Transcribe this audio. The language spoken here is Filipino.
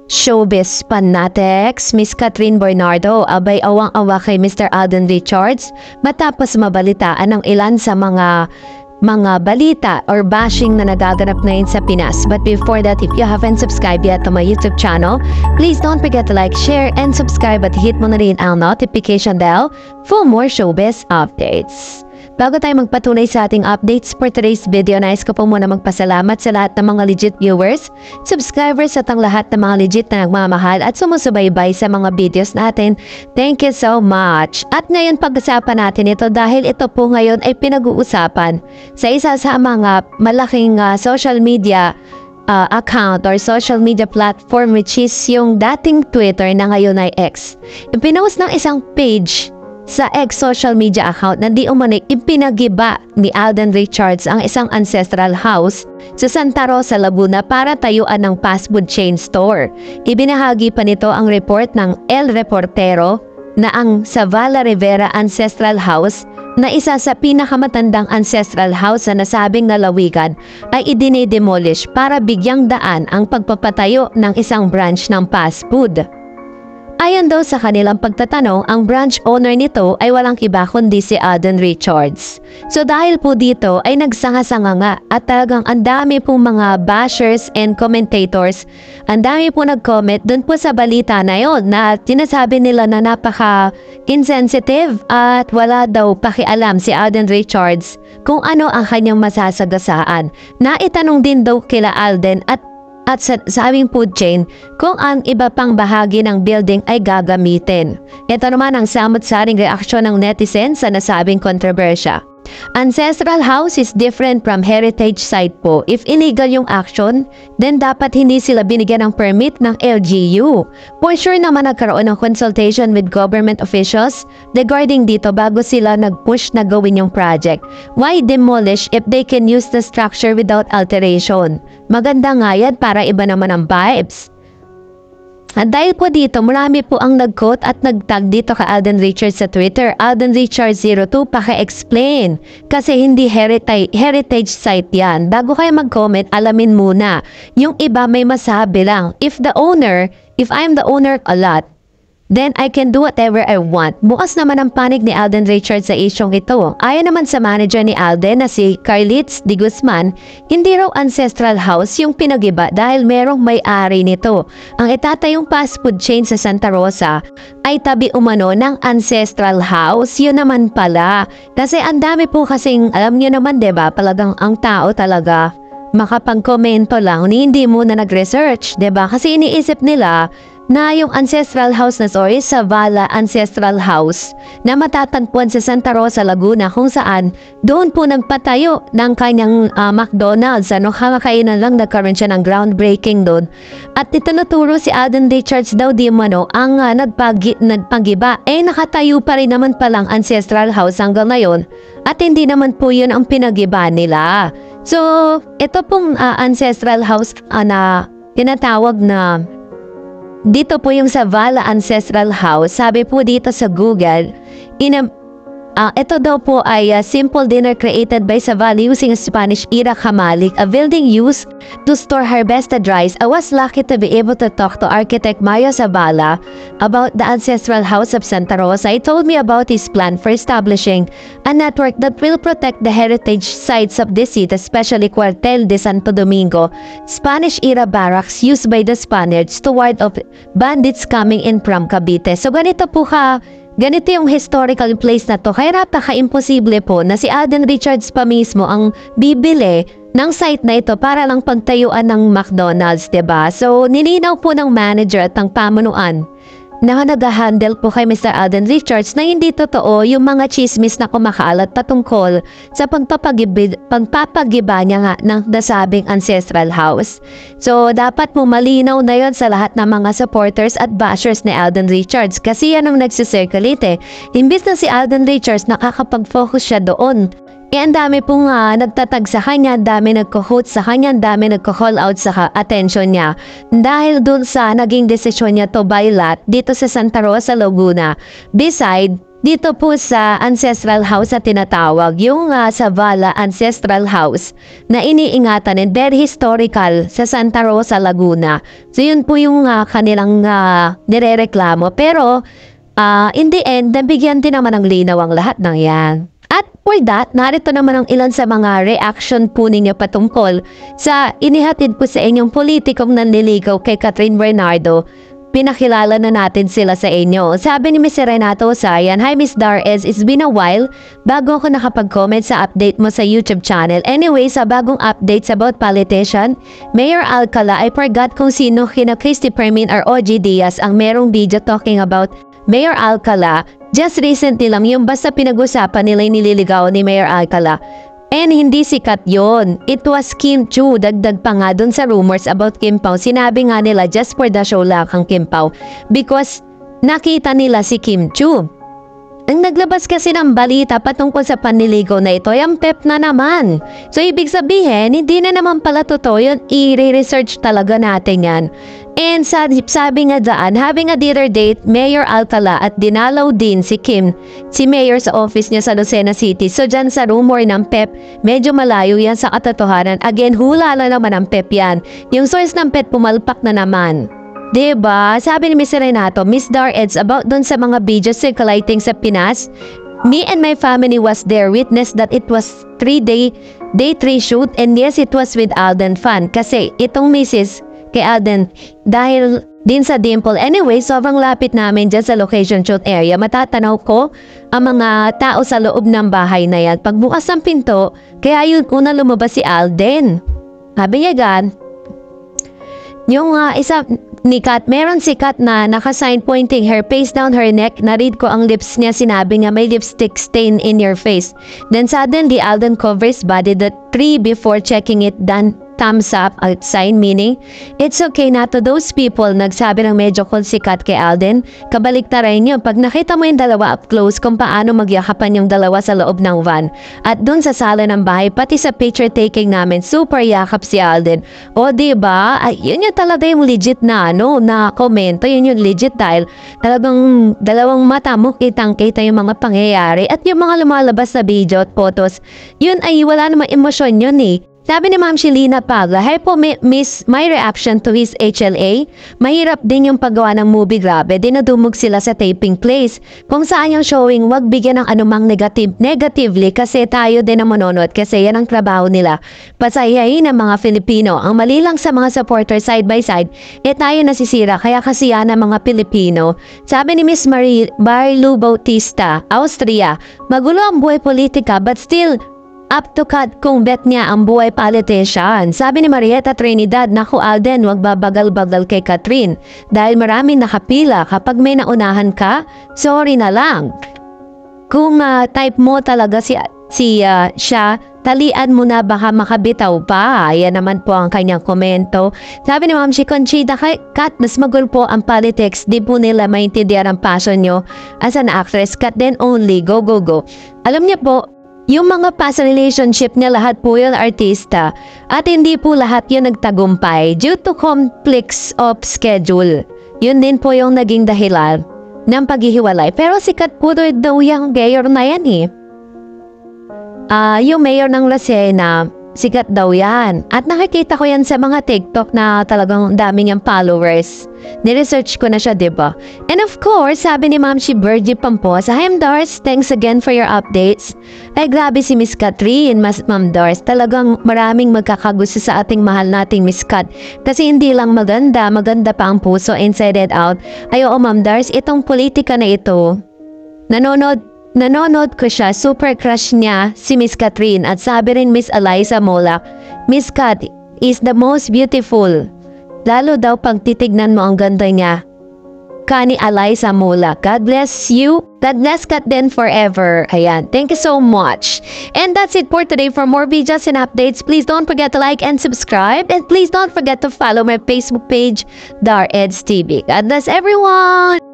Showbiz Panatics, Miss Catherine Bernardo, abay awang-awa kay Mr. Alden Richards matapos mabalitaan ng ilan sa mga balita or bashing na nagaganap ngayon sa Pinas. But before that, if you haven't subscribed yet to my YouTube channel, please don't forget to like, share, and subscribe at hit mo na rin ang notification bell for more showbiz updates. Bago tayo magpatuloy sa ating updates for today's video, nais ko po muna magpasalamat sa lahat ng mga legit viewers, subscribers at ang lahat ng mga legit na nagmamahal at sumusubaybay sa mga videos natin. Thank you so much! At ngayon pag-usapan natin ito dahil ito po ngayon ay pinag-uusapan sa isa sa mga malaking social media account or social media platform, which is yung dating Twitter na ngayon ay X. Ipinost ng isang page sa X social media account na di umano'y ipinagiba ni Alden Richards ang isang ancestral house sa Santa Rosa, Laguna para tayuan ng fast food chain store. Ibinahagi pa nito ang report ng El Reportero na ang Zavala Rivera Ancestral House na isa sa pinakamatandang ancestral house na nasabing lalawigan ay idinedemolish para bigyang daan ang pagpapatayo ng isang branch ng fast food. Ayon daw sa kanilang pagtatanong, ang branch owner nito ay walang iba kundi si Alden Richards. So dahil po dito ay nagsanga-sanga nga at talagang ang dami pong mga bashers and commentators, ang dami po nag-comment dun po sa balita na yon na tinasabi nila na napaka-insensitive at wala daw pakialam si Alden Richards kung ano ang kanyang masasagasaan. Naitanong din daw kila Alden at sa aming food chain kung ang iba pang bahagi ng building ay gagamitin. Ito naman ang samot-saring reaksyon ng netizens sa nasabing kontrobersya. Ancestral house is different from heritage site po. If illegal yung action, then dapat hindi sila binigyan ng permit ng LGU. For sure naman nagkaroon ng consultation with government officials regarding dito bago sila nag-push na gawin yung project. Why demolish if they can use the structure without alteration? Maganda nga yan para iba naman ang vibes. At dahil po dito, marami po ang nag-quote at nag-tag dito kay Alden Richards sa Twitter. Alden Richards 02, paki-explain. Kasi hindi heritage site yan. Bago kayo mag-comment, alamin muna. Yung iba may masabi lang. If I'm the owner a lot, then I can do whatever I want. Bukas naman ang panig ni Alden Richards sa isyong ito. Ayon naman sa manager ni Alden na si Carlitz de Guzman, hindi raw ancestral house yung pinagiba dahil merong may-ari nito. Ang itatayong fast food chain sa Santa Rosa ay tabi umano ng ancestral house. Yun naman pala. Kasi ang dami po kasing, alam niyo naman diba, palagang ang tao talaga makapag-komento lang ni hindi muna nag-research, diba? Kasi iniisip nila na yung ancestral house na Zavala Ancestral House na matatagpuan sa Santa Rosa, Laguna kung saan doon po nagpatayo ng kanyang McDonald's. Kakainan lang nagkaroon siya ng groundbreaking doon. At itinuturo si Alden Richards daw di mano ang nagpagiba. Nakatayo pa rin naman palang ancestral house hanggang ngayon at hindi naman po yun ang pinagiba nila. So, ito pong ancestral house na tinatawag na dito po yung Zavala Ancestral House. Sabi po dito sa Google, ito daw po ay simple dinner created by Zavala using a Spanish era kamalik, a building used to store harvested rice. I was lucky to be able to talk to architect Mario Zavala about the ancestral house of Santa Rosa. He told me about his plan for establishing a network that will protect the heritage sites of this city, especially Cuartel de Santo Domingo, Spanish era barracks used by the Spaniards to ward off bandits coming in from Cavite. So ganito yung historical place na to. Kaya napaka-imposible po na si Alden Richards pa mismo ang bibili ng site na ito para lang pagtayuan ng McDonald's, diba? So, nilinaw po ng manager at ng pamunuan na nag-handle po kay Mr. Alden Richards na hindi totoo yung mga chismis na kumakalat patungkol sa pagpapagiba niya nga ng nasabing ancestral house. So, dapat mo malinaw na yon sa lahat ng mga supporters at bashers ni Alden Richards kasi yan ang nagsisirculate. Imbis na si Alden Richards nakakapag-focus siya doon, ang dami pong nagtatag sa kanya, dami nagko-quote sa kanya, dami nagko-call out sa attention niya. Dahil dun sa naging desisyon niya to buy lot dito sa Santa Rosa, Laguna. Beside, dito po sa ancestral house na tinatawag, yung sa Vala Ancestral House na iniingatan and very historical sa Santa Rosa, Laguna. So yun po yung kanilang nirereklamo. Pero in the end, nabigyan din naman ng linaw ang lahat ng yan. At for that, narito naman ang ilan sa mga reaction po ninyo patungkol sa inihatid po sa inyong politikong nanliligaw kay Catherine Bernardo. Pinakilala na natin sila sa inyo. Sabi ni Miss Renato Sayan, "Hi Miss Dar-Ez, it's been a while bago ako nakapag-comment sa update mo sa YouTube channel. Anyway, sa bagong updates about politician, Mayor Alcala, I forgot kung sino kina Christy Permin or OG Diaz ang merong video talking about Mayor Alcala. Just recently lang yung basta pinag-usapan nila yung nililigaw ni Mayor Alcala. And hindi sikat yon. It was Kim Chu. Dagdag pa nga dun sa rumors about Kim Pao. Sinabi nga nila just for the show lang ang Kim Pao. Because nakita nila si Kim Chu. Ang naglabas kasi ng balita patungkol sa panliligaw na ito, yung PEP na naman. So, ibig sabihin, hindi na naman pala totoo yun. I-research talaga natin yan. And sabi nga daan, having a dinner date, Mayor Alcala at dinalaw din si Kim, si Mayor sa office niya sa Lucena City. So, dyan sa rumor ng PEP, medyo malayo yan sa katotohanan. Again, hula na naman ang PEP yan. Yung source ng PEP pumalpak na naman. Diba? Sabi ni Miss Renato, Miss Dar-Ez, about dun sa mga videos circulating sa Pinas, me and my family was there, witness that it was day 3 shoot, and yes, it was with Alden Fan. Kasi itong misis kay Alden, dahil din sa Dimple. Anyway, sobrang lapit namin dyan sa location shoot area. Matatanaw ko ang mga tao sa loob ng bahay na yan. Pagbukas ng pinto, kaya yun una lumabas si Alden. Sabi niya gan, yung isa ni Kat, meron si Kat na nakasign pointing her face down her neck. Naread ko ang lips niya, sinabi nga may lipstick stain in your face. Then suddenly Alden covers body the 3 before checking it done. Thumbs up at sign, meaning it's okay na to those people. Nagsabi ng medyo cool si Kat kay Alden. Kabaliktaran yun pag nakita mo yung dalawa up close kung paano magyakapan yung dalawa sa loob ng van at dun sa sala ng bahay, pati sa picture taking namin super yakap si Alden. O diba, ay, yun yung talaga yung legit na na komento. Yun yung legit dahil talagang dalawang mata mo kitang-kita yung mga pangyayari at yung mga lumalabas sa video at photos. Yun ay wala namang emosyon yun eh. Sabi ni Ma'am Shelina Pagla, "Hey po miss, my reaction to his HLA, mahirap din yung paggawa ng movie, grabe, dinadumog sila sa taping place. Kung saan yung showing, wag bigyan ng anumang negatively kasi tayo din ang manonood kasi yan ang trabaho nila. Pasayahin ng mga Filipino, ang mali lang sa mga supporters side by side, tayo nasisira kaya kasi yan ang mga Pilipino." Sabi ni Miss Marilu Bautista, Austria, "Magulo ang buhay politika but still, up to Kat kung bet niya ang buhay politician." Sabi ni Marietta Trinidad, "Naku Alden, wag babagal-bagal kay Catherine. Dahil maraming nakapila, kapag may naunahan ka, sorry na lang. Kung type mo talaga siya, talian mo na baka makabitaw pa." Ayan naman po ang kanyang komento. Sabi ni Ma'am Conchita, "Kat, mas magul po ang politics. Di po nila maintindihan ang passion nyo as an actress. Kat then only, go, go, go." Alam niya po, yung mga past relationship niya lahat po yung artista at hindi po lahat yung nagtagumpay due to conflicts of schedule. Yun din po yung naging dahilan ng paghihiwalay. Pero sikat po daw yung mayor na yan eh. Yung mayor ng Lucena, sikat daw yan. At nakikita ko yan sa mga TikTok na talagang daming yung followers. Niresearch ko na siya, diba? And of course, sabi ni Ma'am Bergie Pamposa, "Hi Ma'am Dars, thanks again for your updates." Ay grabe si Miss Catherine, Ma'am Dars. Talagang maraming magkakagusto sa ating mahal nating Miss Cat. Kasi hindi lang maganda pa ang puso inside and out. Ay oo Ma'am Dars, itong politika na ito, Nanonood ko siya, super crush niya si Miss Catherine at sabi rin Miss Eliza Molak, "Miss Cat is the most beautiful." Lalo daw pag titignan mo ang ganda niya. Kani Eliza Molak. God bless you. God bless Cat then forever. Ayan. Thank you so much. And that's it for today. For more videos and updates, please don't forget to like and subscribe. And please don't forget to follow my Facebook page, Dar-Ez TV. God bless everyone.